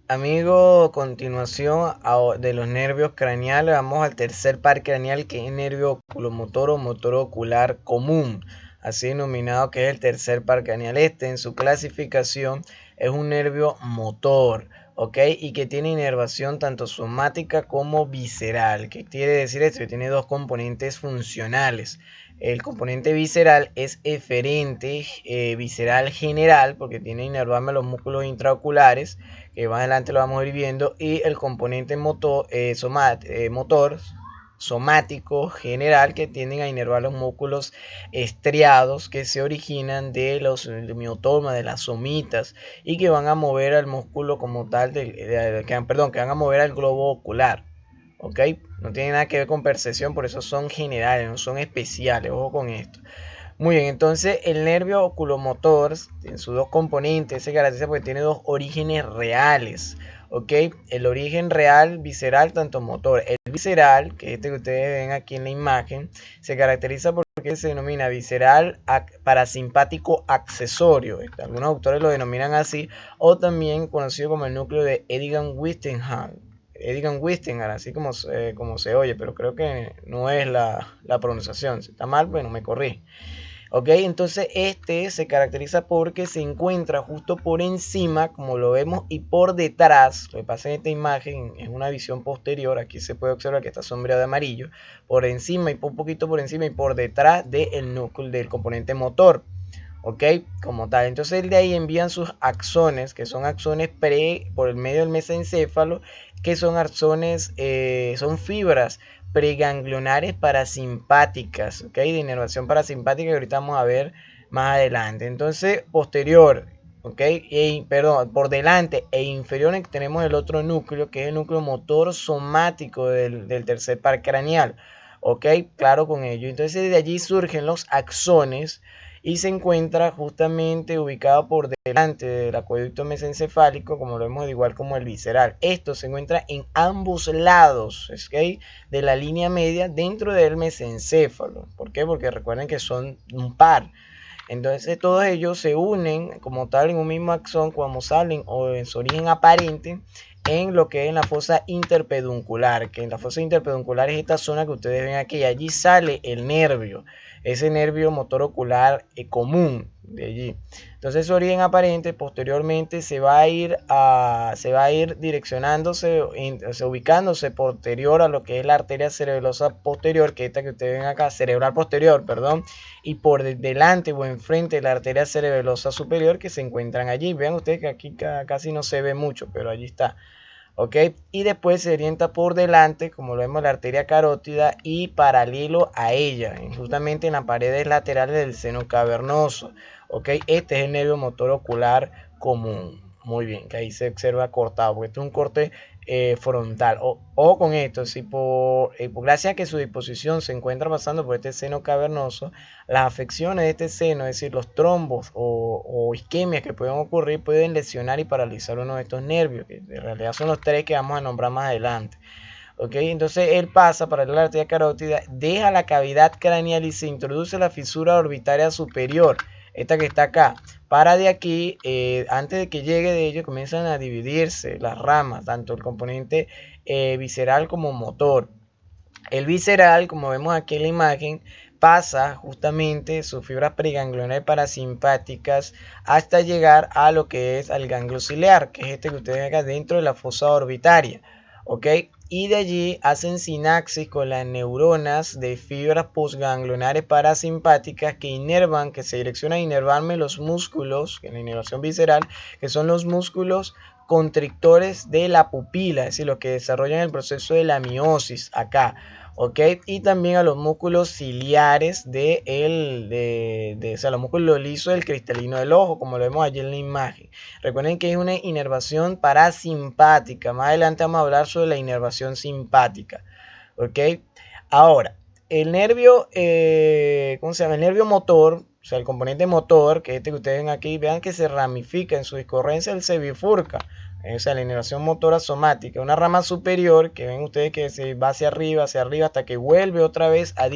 Amigo, continuación de los nervios craneales, vamos al tercer par craneal, que es el nervio oculomotor o motor ocular común, así denominado, que es el tercer par craneal. Este en su clasificación es un nervio motor, ¿ok? Y que tiene inervación tanto somática como visceral. ¿Qué quiere decir esto? Que tiene dos componentes funcionales. El componente visceral es eferente, visceral general, porque tiene inervarme los músculos intraoculares, que más adelante lo vamos a ir viendo, y el componente motor somático general, que tienden a inervar los músculos estriados que se originan de los miotomas, de las somitas, y que van a mover al músculo como tal, que van a mover al globo ocular. ¿Ok? No tiene nada que ver con percepción, por eso son generales, no son especiales, ojo con esto. Muy bien, entonces el nervio oculomotor en sus dos componentes se caracteriza porque tiene dos orígenes reales. ¿Ok? El origen real visceral, tanto motor. El visceral, que es este que ustedes ven aquí en la imagen, se caracteriza porque se denomina visceral parasimpático accesorio. Algunos autores lo denominan así, o también conocido como el núcleo de Edigan-Westenhall, así como se oye, pero creo que no es la pronunciación. Si está mal, bueno, me corrí. Ok, entonces este se caracteriza porque se encuentra justo por encima, como lo vemos, y por detrás. Lo que pasa en esta imagen es una visión posterior. Aquí se puede observar que está sombreado de amarillo. Por encima y un poquito por encima y por detrás del núcleo del componente motor. Ok, como tal. Entonces de ahí envían sus axones, que son axones por el medio del mesencéfalo, que son axones, son fibras preganglionares parasimpáticas, ok, de inervación parasimpática, que ahorita vamos a ver más adelante. Entonces, posterior, ok, perdón, por delante e inferior tenemos el otro núcleo, que es el núcleo motor somático del tercer par craneal, ok, claro con ello. Entonces de allí surgen los axones y se encuentra justamente ubicado por delante del acueducto mesencefálico, como lo vemos, igual como el visceral. Esto se encuentra en ambos lados, ¿okay?, de la línea media dentro del mesencéfalo. ¿Por qué? Porque recuerden que son un par. Entonces todos ellos se unen como tal en un mismo axón cuando salen o en su origen aparente en lo que es la fosa interpeduncular, que en la fosa interpeduncular es esta zona que ustedes ven aquí, y allí sale el nervio, ese nervio motor ocular común de allí. Entonces su origen aparente posteriormente se va a ir direccionándose, ubicándose posterior a lo que es la arteria cerebelosa posterior, que esta que ustedes ven acá, cerebral posterior, perdón, y por delante o enfrente de la arteria cerebelosa superior, que se encuentran allí. Vean ustedes que aquí casi no se ve mucho, pero allí está. ¿Ok? Y después se orienta por delante, como lo vemos, la arteria carótida, y paralelo a ella, justamente en las paredes laterales del seno cavernoso. ¿Ok? Este es el nervio motor ocular común. Muy bien, que ahí se observa cortado, porque este es un corte frontal. O con esto, si gracias a que su disposición se encuentra pasando por este seno cavernoso, las afecciones de este seno, es decir, los trombos o isquemias que pueden ocurrir, pueden lesionar y paralizar uno de estos nervios, que en realidad son los tres que vamos a nombrar más adelante. ¿Ok? Entonces él pasa para la arteria carótida, deja la cavidad craneal y se introduce la fisura orbitaria superior, esta que está acá. Para de aquí, antes de que llegue de ello, comienzan a dividirse las ramas, tanto el componente visceral como motor. El visceral, como vemos aquí en la imagen, pasa justamente sus fibras preganglionares parasimpáticas hasta llegar a lo que es al ganglio ciliar, que es este que ustedes ven acá dentro de la fosa orbitaria. ¿Ok? Y de allí hacen sinapsis con las neuronas de fibras postganglionares parasimpáticas que se direccionan a inervarme los músculos, en la inervación visceral, que son los músculos constrictores de la pupila, es decir, los que desarrollan el proceso de la miosis acá. ¿Ok? Y también a los músculos ciliares o sea, los músculos lisos del cristalino del ojo, como lo vemos allí en la imagen. Recuerden que es una inervación parasimpática. Más adelante vamos a hablar sobre la inervación simpática. ¿Ok? Ahora, el nervio, ¿cómo se llama? El nervio motor, o sea, el componente motor, que es este que ustedes ven aquí, vean que se ramifica en su discorrencia, él se bifurca. o sea, la inervación motora somática, una rama superior que ven ustedes que se va hacia arriba, hasta que vuelve otra vez a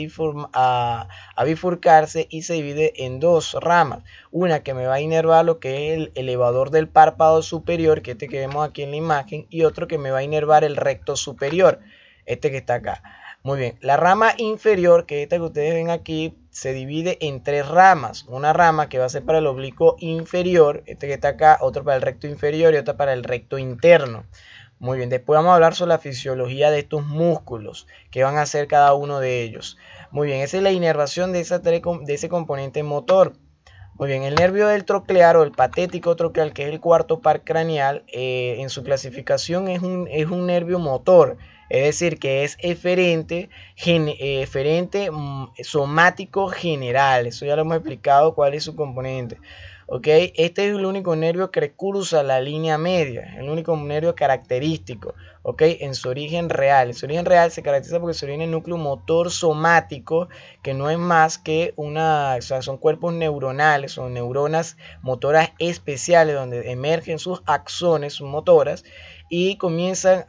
bifurcarse y se divide en dos ramas. Una que me va a inervar lo que es el elevador del párpado superior, que que vemos aquí en la imagen, y otro que me va a inervar el recto superior, que está acá. Muy bien, la rama inferior, que esta que ustedes ven aquí, se divide en tres ramas. Una rama que va a ser para el oblicuo inferior, que está acá, otro para el recto inferior y otra para el recto interno. Muy bien, después vamos a hablar sobre la fisiología de estos músculos, que van a hacer cada uno de ellos. Muy bien, esa es la inervación de ese componente motor. Muy bien, el nervio del troclear o el patético troclear, que es el cuarto par craneal, en su clasificación es un nervio motor. Es decir, que es eferente somático general. Eso ya lo hemos explicado cuál es su componente. ¿Okay? Este es el único nervio que cruza la línea media, el único nervio característico, ¿okay? En su origen real. En su origen real se caracteriza porque se origina el núcleo motor somático, que no es más que o sea, son cuerpos neuronales, son neuronas motoras especiales donde emergen sus axones, sus motoras, y comienzan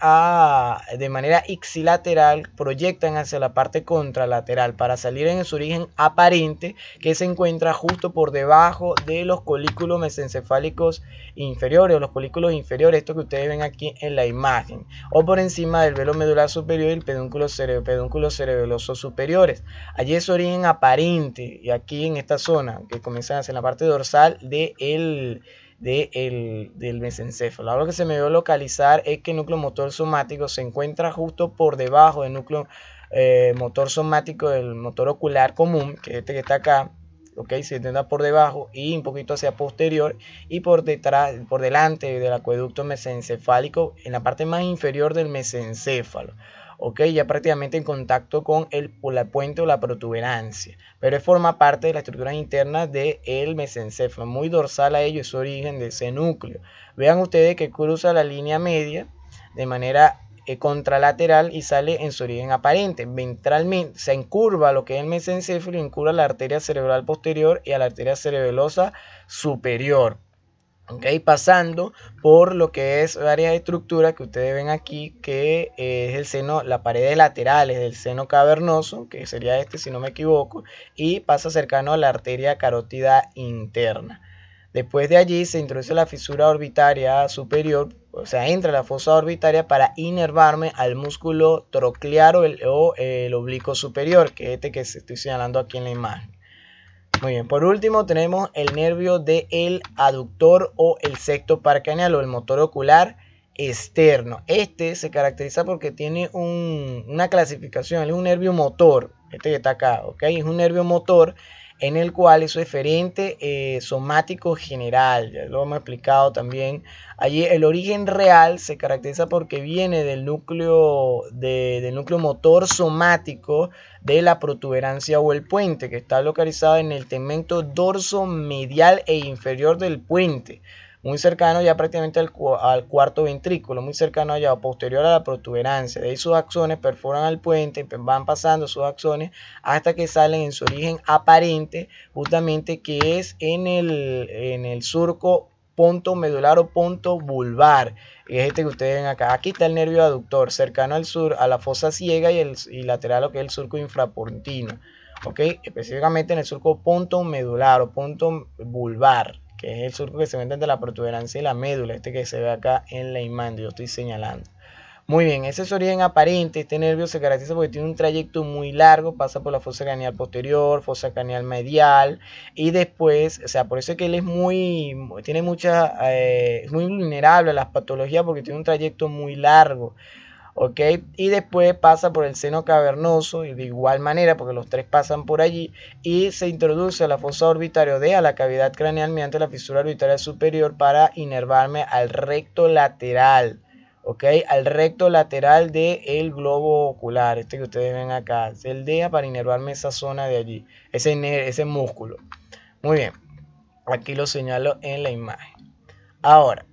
de manera ipsilateral, proyectan hacia la parte contralateral para salir en su origen aparente, que se encuentra justo por debajo de los colículos mesencefálicos inferiores, o los colículos inferiores, esto que ustedes ven aquí en la imagen, o por encima del velo medular superior y el pedúnculo cerebeloso superiores. Allí es su origen aparente, y aquí en esta zona, que comienzan hacia la parte dorsal del mesencéfalo. Ahora lo que se me dio localizar es que el núcleo motor somático se encuentra justo por debajo del núcleo motor somático del motor ocular común, que que está acá, ¿okay? Se encuentra por debajo y un poquito hacia posterior, y por detrás, por delante del acueducto mesencefálico, en la parte más inferior del mesencéfalo. Okay, ya prácticamente en contacto con la puente o la protuberancia, pero forma parte de las estructuras internas del mesencéfalo, muy dorsal a ello, es su origen de ese núcleo. Vean ustedes que cruza la línea media de manera contralateral y sale en su origen aparente. Ventralmente se encurva lo que es el mesencéfalo y encurva la arteria cerebral posterior y a la arteria cerebelosa superior. Okay, pasando por lo que es varias estructuras que ustedes ven aquí, que es el seno, las paredes laterales del seno cavernoso, que sería si no me equivoco, y pasa cercano a la arteria carótida interna. Después de allí se introduce la fisura orbitaria superior, o sea, entra la fosa orbitaria para inervarme al músculo troclear o el oblicuo superior, que es que estoy señalando aquí en la imagen. Muy bien, por último tenemos el nervio del aductor o el sexto par craneal o el motor ocular externo. Este se caracteriza porque tiene una clasificación, es un nervio motor, que está acá, ¿ok? Es un nervio motor en el cual es eferente somático general, ya lo hemos explicado también. Allí el origen real se caracteriza porque viene del núcleo motor somático de la protuberancia o el puente, que está localizado en el tegmento dorso medial e inferior del puente, muy cercano ya prácticamente al cuarto ventrículo, muy cercano allá o posterior a la protuberancia. De ahí sus axones perforan al puente, van pasando sus axones hasta que salen en su origen aparente, justamente que es en el surco punto medular o punto vulvar, es que ustedes ven acá. Aquí está el nervio aductor, cercano al sur, a la fosa ciega y lateral lo que es el surco infrapontino, ¿ok? Específicamente en el surco punto medular o punto vulvar, que es el surco que se ve entre la protuberancia y la médula, que se ve acá en la imagen que yo estoy señalando. Muy bien, ese es su origen aparente. Este nervio se caracteriza porque tiene un trayecto muy largo, pasa por la fosa craneal posterior, fosa craneal medial, y después, o sea, por eso es que él es muy vulnerable a las patologías, porque tiene un trayecto muy largo. ¿Ok? Y después pasa por el seno cavernoso, y de igual manera, porque los tres pasan por allí, y se introduce a la fosa orbitaria o a la cavidad craneal mediante la fisura orbitaria superior para inervarme al recto lateral. ¿Ok? Al recto lateral del globo ocular, que ustedes ven acá, es el DEA para inervarme esa zona de allí, ese músculo. Muy bien, aquí lo señalo en la imagen. Ahora,